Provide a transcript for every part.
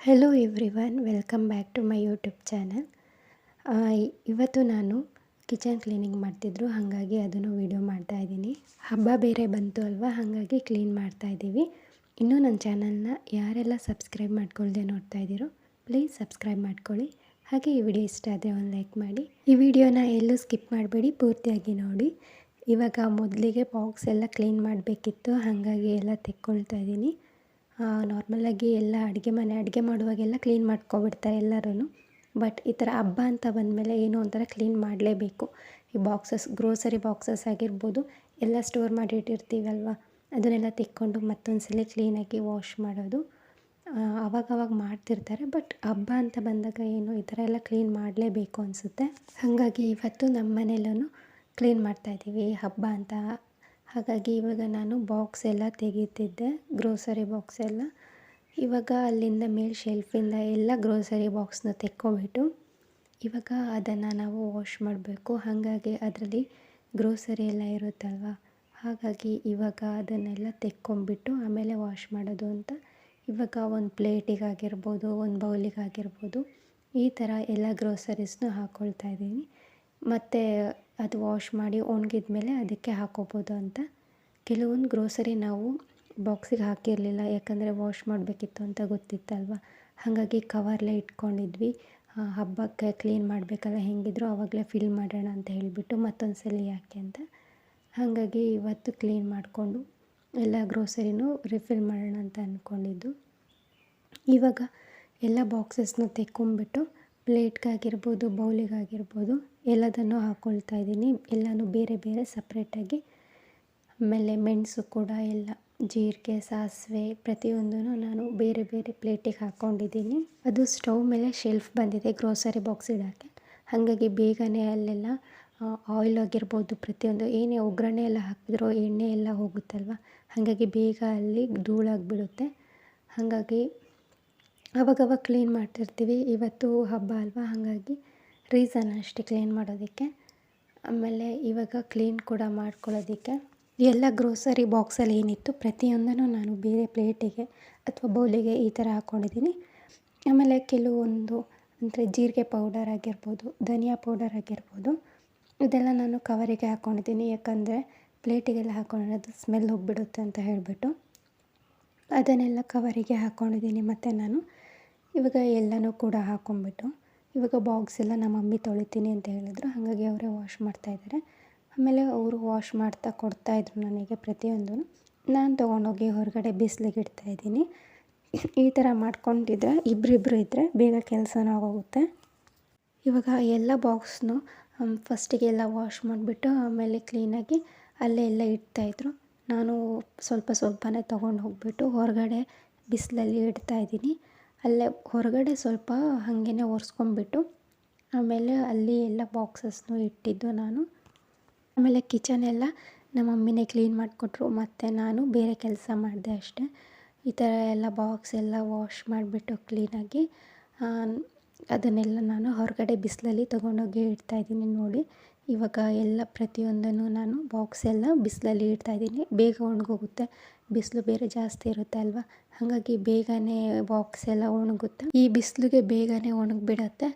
Hello everyone, welcome back to my YouTube channel. ಇವತ್ತು ನಾನು kitchen cleaning ಮಾಡ್ತಿದ್ರು, ಹಾಗಾಗಿ ಅದನ್ನು ವೀಡಿಯೋ ಮಾಡ್ತಾಯಿದ್ದೀನಿ. ಹಬ್ಬ ಬೇರೆ ಬಂತು ಅಲ್ವಾ, ಹಾಗಾಗಿ ಕ್ಲೀನ್ ಮಾಡ್ತಾಯಿದ್ದೀವಿ. ಇನ್ನೂ ನನ್ನ ಚಾನಲ್ನ ಯಾರೆಲ್ಲ ಸಬ್ಸ್ಕ್ರೈಬ್ ಮಾಡ್ಕೊಳ್ದೆ ನೋಡ್ತಾ ಇದ್ದೀರೋ ಪ್ಲೀಸ್ ಸಬ್ಸ್ಕ್ರೈಬ್ ಮಾಡ್ಕೊಳ್ಳಿ. ಹಾಗೆ ಈ ವಿಡಿಯೋ ಇಷ್ಟ ಆದರೆ ಒಂದು ಲೈಕ್ ಮಾಡಿ. ಈ ವಿಡಿಯೋನ ಎಲ್ಲೂ ಸ್ಕಿಪ್ ಮಾಡಬೇಡಿ, ಪೂರ್ತಿಯಾಗಿ ನೋಡಿ. ಇವಾಗ ಮೊದಲಿಗೆ ಬಾಕ್ಸ್ ಎಲ್ಲ ಕ್ಲೀನ್ ಮಾಡಬೇಕಿತ್ತು, ಹಾಗಾಗಿ ಎಲ್ಲ ತೆಕ್ಕೊಳ್ತಾ ಇದ್ದೀನಿ. ನಾರ್ಮಲಾಗಿ ಎಲ್ಲ ಅಡುಗೆ ಮಾಡುವಾಗೆಲ್ಲ ಕ್ಲೀನ್ ಮಾಡ್ಕೊಬಿಡ್ತಾರೆ ಎಲ್ಲರೂ. ಬಟ್ ಈ ಥರ ಹಬ್ಬ ಅಂತ ಬಂದಮೇಲೆ ಏನೋ ಒಂಥರ ಕ್ಲೀನ್ ಮಾಡಲೇಬೇಕು. ಈ ಗ್ರೋಸರಿ ಬಾಕ್ಸಸ್ ಆಗಿರ್ಬೋದು, ಎಲ್ಲ ಸ್ಟೋರ್ ಮಾಡಿಟ್ಟಿರ್ತೀವಲ್ವ, ಅದನ್ನೆಲ್ಲ ತೆಕ್ಕೊಂಡು ಮತ್ತೊಂದು ಸಲ ಕ್ಲೀನಾಗಿ ವಾಶ್ ಮಾಡೋದು ಆವಾಗವಾಗ ಮಾಡ್ತಿರ್ತಾರೆ. ಬಟ್ ಹಬ್ಬ ಅಂತ ಬಂದಾಗ ಏನೋ ಈ ಥರ ಎಲ್ಲ ಕ್ಲೀನ್ ಮಾಡಲೇಬೇಕು ಅನಿಸುತ್ತೆ. ಹಾಗಾಗಿ ಇವತ್ತು ನಮ್ಮ ಮನೆಯಲ್ಲೂ ಕ್ಲೀನ್ ಮಾಡ್ತಾಯಿದ್ದೀವಿ ಹಬ್ಬ ಅಂತ. ಹಾಗಾಗಿ ಇವಾಗ ನಾನು ಬಾಕ್ಸ್ ಎಲ್ಲ ತೆಗೀತಿದ್ದೆ, ಗ್ರೋಸರಿ ಬಾಕ್ಸ್ ಎಲ್ಲ. ಇವಾಗ ಅಲ್ಲಿಂದ ಮೇಲೆ ಶೆಲ್ಫಿಂದ ಎಲ್ಲ ಗ್ರೋಸರಿ ಬಾಕ್ಸ್ನ ತೆಕ್ಕೊಬಿಟ್ಟು ಇವಾಗ ಅದನ್ನು ನಾವು ವಾಶ್ ಮಾಡಬೇಕು. ಹಾಗಾಗಿ ಅದರಲ್ಲಿ ಗ್ರೋಸರಿ ಎಲ್ಲ ಇರುತ್ತಲ್ವ, ಹಾಗಾಗಿ ಇವಾಗ ಅದನ್ನೆಲ್ಲ ತೆಕ್ಕೊಂಬಿಟ್ಟು ಆಮೇಲೆ ವಾಶ್ ಮಾಡೋದು ಅಂತ. ಇವಾಗ ಒಂದು ಪ್ಲೇಟಿಗಾಗಿರ್ಬೋದು, ಒಂದು ಬೌಲಿಗಾಗಿರ್ಬೋದು, ಈ ಥರ ಎಲ್ಲ ಗ್ರೋಸರೀಸ್ನೂ ಹಾಕ್ಕೊಳ್ತಾ ಇದ್ದೀನಿ. ಮತ್ತು ಅದು ವಾಶ್ ಮಾಡಿ ಒಣಗಿದ ಮೇಲೆ ಅದಕ್ಕೆ ಹಾಕ್ಕೋಬೋದು ಅಂತ. ಕೆಲವೊಂದು ಗ್ರೋಸರಿ ನಾವು ಬಾಕ್ಸಿಗೆ ಹಾಕಿರಲಿಲ್ಲ, ಯಾಕಂದರೆ ವಾಶ್ ಮಾಡಬೇಕಿತ್ತು ಅಂತ ಗೊತ್ತಿತ್ತಲ್ವ, ಹಾಗಾಗಿ ಕವರ್ಲೇ ಇಟ್ಕೊಂಡಿದ್ವಿ. ಹಬ್ಬಕ್ಕೆ ಕ್ಲೀನ್ ಮಾಡಬೇಕಲ್ಲ, ಹೆಂಗಿದ್ರು ಆವಾಗಲೇ ಫಿಲ್ ಮಾಡೋಣ ಅಂತ ಹೇಳಿಬಿಟ್ಟು ಮತ್ತೊಂದು ಸಲ ಯಾಕೆ ಅಂತ. ಹಾಗಾಗಿ ಇವತ್ತು ಕ್ಲೀನ್ ಮಾಡಿಕೊಂಡು ಎಲ್ಲ ಗ್ರೋಸರಿನೂ ರಿಫಿಲ್ ಮಾಡೋಣ ಅಂತ ಅಂದ್ಕೊಂಡಿದ್ದು. ಇವಾಗ ಎಲ್ಲ ಬಾಕ್ಸಸ್ನ ತೆಕ್ಕೊಂಬಿಟ್ಟು ಪ್ಲೇಟ್ಗಾಗಿರ್ಬೋದು, ಬೌಲಿಗಾಗಿರ್ಬೋದು ಎಲ್ಲದನ್ನು ಹಾಕ್ಕೊಳ್ತಾ ಇದ್ದೀನಿ. ಎಲ್ಲನೂ ಬೇರೆ ಬೇರೆ ಸಪ್ರೇಟಾಗಿ. ಆಮೇಲೆ ಮೆಣಸು ಕೂಡ ಎಲ್ಲ, ಜೀರಿಗೆ, ಸಾಸಿವೆ ಪ್ರತಿಯೊಂದೂ ನಾನು ಬೇರೆ ಬೇರೆ ಪ್ಲೇಟಿಗೆ ಹಾಕ್ಕೊಂಡಿದ್ದೀನಿ. ಅದು ಸ್ಟವ್ ಮೇಲೆ ಶೆಲ್ಫ್ ಬಂದಿದೆ ಗ್ರೋಸರಿ ಬಾಕ್ಸ್ ಇಡೋಕ್ಕೆ, ಹಾಗಾಗಿ ಬೇಗನೆ ಅಲ್ಲೆಲ್ಲ ಆಯಿಲ್ ಆಗಿರ್ಬೋದು, ಪ್ರತಿಯೊಂದು ಏನೇ ಒಗ್ಗರಣೆ ಎಲ್ಲ ಹಾಕಿದ್ರೋ ಎಣ್ಣೆ ಎಲ್ಲ ಹೋಗುತ್ತಲ್ವ, ಹಾಗಾಗಿ ಬೇಗ ಅಲ್ಲಿ ಧೂಳಾಗಿಬಿಡುತ್ತೆ. ಹಾಗಾಗಿ ಅವಾಗವಾಗ ಕ್ಲೀನ್ ಮಾಡ್ತಿರ್ತೀವಿ. ಇವತ್ತು ಹಬ್ಬ ಅಲ್ವಾ, ಹಾಗಾಗಿ ರೀಸನ್ ಅಷ್ಟೇ ಕ್ಲೀನ್ ಮಾಡೋದಕ್ಕೆ. ಆಮೇಲೆ ಇವಾಗ ಕ್ಲೀನ್ ಕೂಡ ಮಾಡ್ಕೊಳ್ಳೋದಕ್ಕೆ ಎಲ್ಲ ಗ್ರೋಸರಿ ಬಾಕ್ಸಲ್ಲಿ ಏನಿತ್ತು ಪ್ರತಿಯೊಂದನ್ನು ನಾನು ಬೇರೆ ಪ್ಲೇಟಿಗೆ ಅಥವಾ ಬೌಲಿಗೆ ಈ ಥರ ಹಾಕ್ಕೊಂಡಿದ್ದೀನಿ. ಆಮೇಲೆ ಕೆಲವೊಂದು ಅಂದರೆ ಜೀರಿಗೆ ಪೌಡರ್ ಆಗಿರ್ಬೋದು, ಧನಿಯಾ ಪೌಡರ್ ಆಗಿರ್ಬೋದು, ಇದೆಲ್ಲ ನಾನು ಕವರಿಗೆ ಹಾಕ್ಕೊಂಡಿದ್ದೀನಿ. ಯಾಕಂದರೆ ಪ್ಲೇಟಿಗೆಲ್ಲ ಹಾಕ್ಕೊಳ್ಳೋದು ಸ್ಮೆಲ್ ಹೋಗಿಬಿಡುತ್ತೆ ಅಂತ ಹೇಳಿಬಿಟ್ಟು ಅದನ್ನೆಲ್ಲ ಕವರಿಗೆ ಹಾಕ್ಕೊಂಡಿದ್ದೀನಿ. ಮತ್ತು ನಾನು ಇವಾಗ ಎಲ್ಲನೂ ಕೂಡ ಹಾಕ್ಕೊಂಬಿಟ್ಟು ಇವಾಗ ಬಾಕ್ಸ್ ಎಲ್ಲ ನಮ್ಮ ಮಮ್ಮಿ ತೊಳಿತೀನಿ ಅಂತ ಹೇಳಿದ್ರು, ಹಾಗಾಗಿ ಅವರೇ ವಾಶ್ ಮಾಡ್ತಾಯಿದ್ದಾರೆ. ಆಮೇಲೆ ಅವರು ವಾಶ್ ಮಾಡ್ತಾ ಕೊಡ್ತಾಯಿದ್ರು ನನಗೆ ಪ್ರತಿಯೊಂದೂ. ನಾನು ತೊಗೊಂಡೋಗಿ ಹೊರಗಡೆ ಬಿಸಿಲಿಗೆ ಇಡ್ತಾಯಿದ್ದೀನಿ. ಈ ಥರ ಮಾಡ್ಕೊಂಡಿದ್ರೆ ಇಬ್ಬರಿಬ್ಬರು ಇದ್ದರೆ ಬೇಗ ಕೆಲಸನೂ ಆಗೋಗುತ್ತೆ. ಇವಾಗ ಎಲ್ಲ ಬಾಕ್ಸ್ನು ಫಸ್ಟಿಗೆಲ್ಲ ವಾಶ್ ಮಾಡಿಬಿಟ್ಟು ಆಮೇಲೆ ಕ್ಲೀನಾಗಿ ಅಲ್ಲೇ ಎಲ್ಲ ಇಡ್ತಾಯಿದ್ರು. ನಾನು ಸ್ವಲ್ಪನೇ ತೊಗೊಂಡು ಹೋಗಿಬಿಟ್ಟು ಹೊರಗಡೆ ಬಿಸಿಲಲ್ಲಿ ಇಡ್ತಾಯಿದ್ದೀನಿ. ಅಲ್ಲೇ ಹೊರಗಡೆ ಸ್ವಲ್ಪ ಹಾಗೇ ಒರೆಸ್ಕೊಂಬಿಟ್ಟು ಆಮೇಲೆ ಅಲ್ಲಿ ಎಲ್ಲ ಬಾಕ್ಸಸ್ನು ಇಟ್ಟಿದ್ದು ನಾನು. ಆಮೇಲೆ ಕಿಚನೆಲ್ಲ ನಮ್ಮ ಮಮ್ಮಿನೇ ಕ್ಲೀನ್ ಮಾಡಿಕೊಟ್ರು, ಮತ್ತು ನಾನು ಬೇರೆ ಕೆಲಸ ಮಾಡಿದೆ ಅಷ್ಟೇ. ಈ ಥರ ಎಲ್ಲ ಬಾಕ್ಸ್ ಎಲ್ಲ ವಾಶ್ ಮಾಡಿಬಿಟ್ಟು ಕ್ಲೀನಾಗಿ ಅದನ್ನೆಲ್ಲ ನಾನು ಹೊರಗಡೆ ಬಿಸಿಲಲ್ಲಿ ತೊಗೊಂಡೋಗಿ ಇಡ್ತಾಯಿದ್ದೀನಿ. ನೋಡಿ ಇವಾಗ ಎಲ್ಲ ಪ್ರತಿಯೊಂದನ್ನು ನಾನು ಬಾಕ್ಸ್ ಎಲ್ಲ ಬಿಸಿಲಲ್ಲಿ ಇಡ್ತಾಯಿದ್ದೀನಿ. ಬೇಗ ಒಣಗೋಗುತ್ತೆ, ಬಿಸಿಲು ಬೇರೆ ಜಾಸ್ತಿ ಇರುತ್ತೆ ಅಲ್ವಾ, ಹಾಗಾಗಿ ಬೇಗನೆ ಬಾಕ್ಸ್ ಎಲ್ಲ ಒಣಗುತ್ತೆ. ಈ ಬಿಸಿಲಿಗೆ ಬೇಗನೆ ಒಣಗಿಬಿಡತ್ತೆ.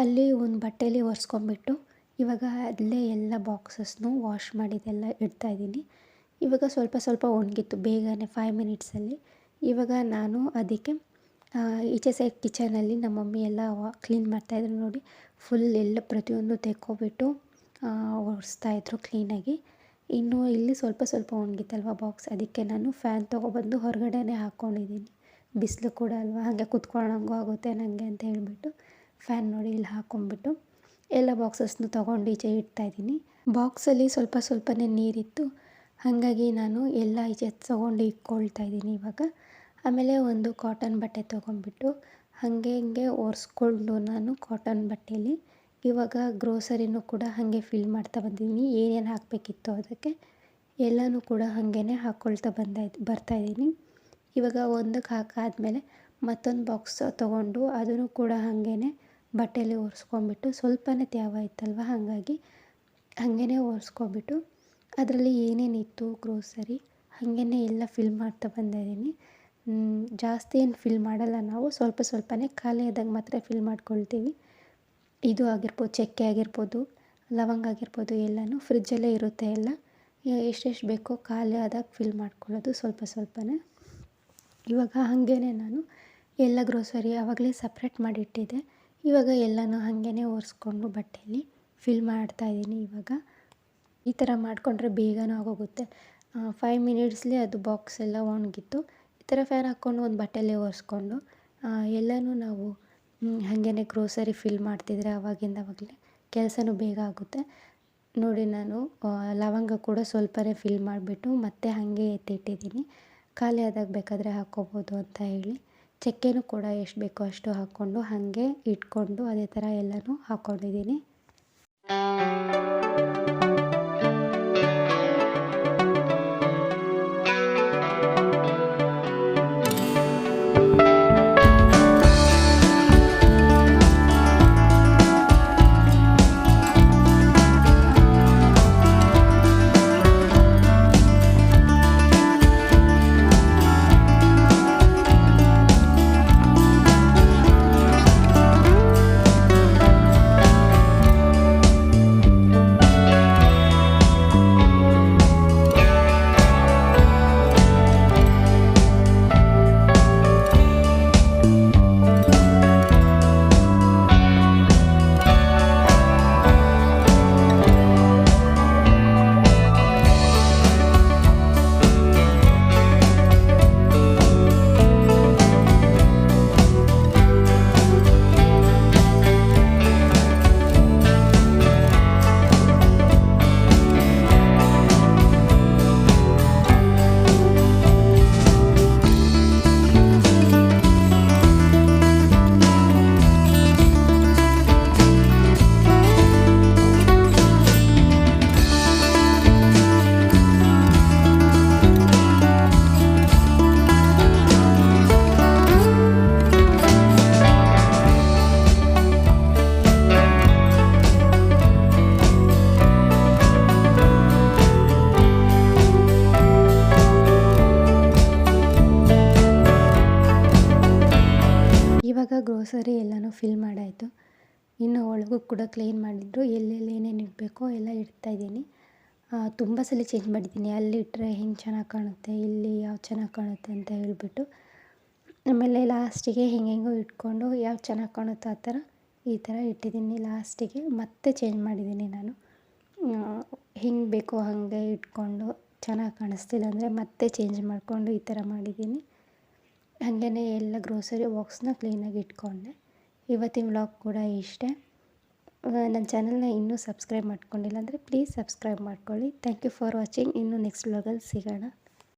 ಅಲ್ಲಿ ಒಂದು ಬಟ್ಟೆಯಲ್ಲಿ ಒರೆಸ್ಕೊಂಬಿಟ್ಟು ಇವಾಗ ಅಲ್ಲೇ ಎಲ್ಲ ಬಾಕ್ಸಸ್ನು ವಾಶ್ ಮಾಡಿದೆಲ್ಲ ಇಡ್ತಾಯಿದ್ದೀನಿ. ಇವಾಗ ಸ್ವಲ್ಪ ಒಣಗಿತ್ತು ಬೇಗನೆ 5 ಮಿನಿಟ್ಸಲ್ಲಿ. ಇವಾಗ ನಾನು ಅದಕ್ಕೆ ಈಚೆ ಸೈಡ್ ಕಿಚನಲ್ಲಿ ನಮ್ಮ ಮಮ್ಮಿ ಎಲ್ಲ ಕ್ಲೀನ್ ಮಾಡ್ತಾಯಿದ್ರು. ನೋಡಿ ಫುಲ್ ಎಲ್ಲ ಪ್ರತಿಯೊಂದು ತೆಕ್ಕೊಬಿಟ್ಟು ಒರೆಸ್ತಾಯಿದ್ರು ಕ್ಲೀನಾಗಿ. ಇನ್ನು ಇಲ್ಲಿ ಸ್ವಲ್ಪ ಒಣಗಿತ್ತಲ್ವ ಬಾಕ್ಸ್, ಅದಕ್ಕೆ ನಾನು ಫ್ಯಾನ್ ತೊಗೊಬಂದು ಹೊರಗಡೆನೇ ಹಾಕ್ಕೊಂಡಿದ್ದೀನಿ. ಬಿಸಿಲು ಕೂಡ ಅಲ್ವಾ, ಹಾಗೆ ಕುತ್ಕೊಳ್ಳೋಂಗೂ ಆಗುತ್ತೆ ನನಗೆ ಅಂತ ಹೇಳಿಬಿಟ್ಟು ಫ್ಯಾನ್ ನೋಡಿ ಇಲ್ಲಿ ಹಾಕ್ಕೊಂಬಿಟ್ಟು ಎಲ್ಲ ಬಾಕ್ಸಸ್ನು ತೊಗೊಂಡು ಈಚೆ ಇಡ್ತಾಯಿದ್ದೀನಿ. ಬಾಕ್ಸಲ್ಲಿ ಸ್ವಲ್ಪನೇ ನೀರಿತ್ತು, ಹಾಗಾಗಿ ನಾನು ಎಲ್ಲ ಈಚೆ ತೊಗೊಂಡು ಇಟ್ಕೊಳ್ತಾ ಇದ್ದೀನಿ ಇವಾಗ. ಆಮೇಲೆ ಒಂದು ಕಾಟನ್ ಬಟ್ಟೆ ತೊಗೊಂಡ್ಬಿಟ್ಟು ಹಾಗೆ ಒರೆಸ್ಕೊಂಡು ನಾನು ಕಾಟನ್ ಬಟ್ಟೆಯಲ್ಲಿ ಇವಾಗ ಗ್ರೋಸರಿನೂ ಕೂಡ ಹಾಗೆ ಫಿಲ್ ಮಾಡ್ತಾ ಬಂದಿದ್ದೀನಿ. ಏನೇನು ಹಾಕಬೇಕಿತ್ತು ಅದಕ್ಕೆ ಎಲ್ಲನೂ ಕೂಡ ಹಾಗೇ ಹಾಕ್ಕೊಳ್ತಾ ಬರ್ತಾಯಿದ್ದೀನಿ. ಇವಾಗ ಒಂದಕ್ಕೆ ಹಾಕಾದ್ಮೇಲೆ ಮತ್ತೊಂದು ಬಾಕ್ಸ್ ತೊಗೊಂಡು ಅದನ್ನು ಕೂಡ ಹಾಗೇ ಬಟ್ಟೆಯಲ್ಲಿ ಒರೆಸ್ಕೊಂಬಿಟ್ಟು ಸ್ವಲ್ಪನೇ ತ್ಯಾವ ಇತ್ತಲ್ವ, ಹಾಗಾಗಿ ಹಾಗೇ ಒರೆಸ್ಕೊಬಿಟ್ಟು ಅದರಲ್ಲಿ ಏನೇನಿತ್ತು ಗ್ರೋಸರಿ ಹಾಗೇ ಎಲ್ಲ ಫಿಲ್ ಮಾಡ್ತಾ ಬಂದಿದ್ದೀನಿ. ಜಾಸ್ತಿ ಏನು ಫಿಲ್ ಮಾಡಲ್ಲ ನಾವು, ಸ್ವಲ್ಪ ಸ್ವಲ್ಪನೇ ಖಾಲಿ ಆದಾಗ ಮಾತ್ರ ಫಿಲ್ ಮಾಡ್ಕೊಳ್ತೀವಿ. ಇದು ಆಗಿರ್ಬೋದು, ಚಕ್ಕೆ ಆಗಿರ್ಬೋದು, ಲವಂಗ ಆಗಿರ್ಬೋದು ಎಲ್ಲನೂ ಫ್ರಿಜ್ಜಲ್ಲೇ ಇರುತ್ತೆ ಎಲ್ಲ. ಎಷ್ಟೆಷ್ಟು ಬೇಕೋ ಖಾಲಿ ಆದಾಗ ಫಿಲ್ ಮಾಡ್ಕೊಳ್ಳೋದು ಸ್ವಲ್ಪ ಸ್ವಲ್ಪನೇ. ಇವಾಗ ಹಾಗೇನೆ ನಾನು ಎಲ್ಲ ಗ್ರೋಸರಿ ಆವಾಗಲೇ ಸಪ್ರೇಟ್ ಮಾಡಿಟ್ಟಿದ್ದೆ. ಇವಾಗ ಎಲ್ಲನೂ ಹಾಗೇನೆ ಒರೆಸ್ಕೊಂಡು ಬಟ್ಟೆಯಲ್ಲಿ ಫಿಲ್ ಮಾಡ್ತಾಯಿದ್ದೀನಿ ಇವಾಗ. ಈ ಥರ ಮಾಡಿಕೊಂಡ್ರೆ ಬೇಗನೂ ಆಗೋಗುತ್ತೆ. 5 ಮಿನಿಟ್ಸ್ಲಿ ಅದು ಬಾಕ್ಸ್ ಎಲ್ಲ ಒಣಗಿತ್ತು. ಈ ಥರ ಫ್ಯಾನ್ ಹಾಕ್ಕೊಂಡು ಒಂದು ಬಟ್ಟೆಯಲ್ಲಿ ಒರೆಸ್ಕೊಂಡು ಎಲ್ಲನೂ ನಾವು ಹಾಗೇನೆ ಗ್ರೋಸರಿ ಫಿಲ್ ಮಾಡ್ತಿದ್ರೆ ಆವಾಗಲೇ ಕೆಲಸನೂ ಬೇಗ ಆಗುತ್ತೆ. ನೋಡಿ ನಾನು ಲವಂಗ ಕೂಡ ಸ್ವಲ್ಪನೇ ಫಿಲ್ ಮಾಡಿಬಿಟ್ಟು ಮತ್ತೆ ಹಾಗೆ ಎತ್ತಿಟ್ಟಿದ್ದೀನಿ. ಖಾಲಿ ಆದಾಗ ಬೇಕಾದರೆ ಹಾಕ್ಕೋಬೋದು ಅಂತ ಹೇಳಿ. ಚಕ್ಕೆನೂ ಕೂಡ ಎಷ್ಟು ಬೇಕೋ ಅಷ್ಟು ಹಾಕ್ಕೊಂಡು ಹಾಗೆ ಇಟ್ಕೊಂಡು ಅದೇ ಥರ ಎಲ್ಲನೂ ಹಾಕ್ಕೊಂಡಿದ್ದೀನಿ. ಇವಾಗ ಗ್ರೋಸರಿ ಎಲ್ಲನೂ ಫಿಲ್ ಮಾಡಾಯಿತು. ಇನ್ನು ಒಳಗೂ ಕೂಡ ಕ್ಲೀನ್ ಮಾಡಿದ್ರು. ಎಲ್ಲೆಲ್ಲಿ ಏನೇನು ಇಡಬೇಕೋ ಎಲ್ಲ ಇಡ್ತಾಯಿದ್ದೀನಿ. ತುಂಬ ಸಲ ಚೇಂಜ್ ಮಾಡಿದ್ದೀನಿ. ಅಲ್ಲಿ ಇಟ್ಟರೆ ಹೆಂಗೆ ಚೆನ್ನಾಗಿ ಕಾಣುತ್ತೆ, ಇಲ್ಲಿ ಯಾವ್ದು ಚೆನ್ನಾಗಿ ಕಾಣುತ್ತೆ ಅಂತ ಹೇಳಿಬಿಟ್ಟು. ಆಮೇಲೆ ಲಾಸ್ಟಿಗೆ ಹೆಂಗೆಂಗೋ ಇಟ್ಕೊಂಡು ಯಾವ್ದು ಚೆನ್ನಾಗಿ ಕಾಣುತ್ತೋ ಆ ಥರ ಈ ಥರ ಇಟ್ಟಿದ್ದೀನಿ. ಲಾಸ್ಟಿಗೆ ಮತ್ತೆ ಚೇಂಜ್ ಮಾಡಿದ್ದೀನಿ ನಾನು. ಹೆಂಗೆ ಬೇಕೋ ಹಾಗೆ ಇಟ್ಕೊಂಡು ಚೆನ್ನಾಗಿ ಕಾಣಿಸ್ತಿಲ್ಲ ಅಂದರೆ ಮತ್ತೆ ಚೇಂಜ್ ಮಾಡಿಕೊಂಡು ಈ ಥರ ಮಾಡಿದ್ದೀನಿ. ಹಾಗೇ ಎಲ್ಲ ಗ್ರೋಸರಿ ಬಾಕ್ಸ್ನ ಕ್ಲೀನಾಗಿ ಇಟ್ಕೊಂಡೆ. ಇವತ್ತಿನ ವ್ಲಾಗ್ ಕೂಡ ಇಷ್ಟೇ. ನನ್ನ ಚಾನಲ್ನ ಇನ್ನೂ ಸಬ್ಸ್ಕ್ರೈಬ್ ಮಾಡ್ಕೊಂಡಿಲ್ಲ ಅಂದರೆ ಪ್ಲೀಸ್ ಸಬ್ಸ್ಕ್ರೈಬ್ ಮಾಡ್ಕೊಳ್ಳಿ. Thank you for watching. ಇನ್ನು ನೆಕ್ಸ್ಟ್ ವ್ಲಾಗಲ್ಲಿ ಸಿಗೋಣ.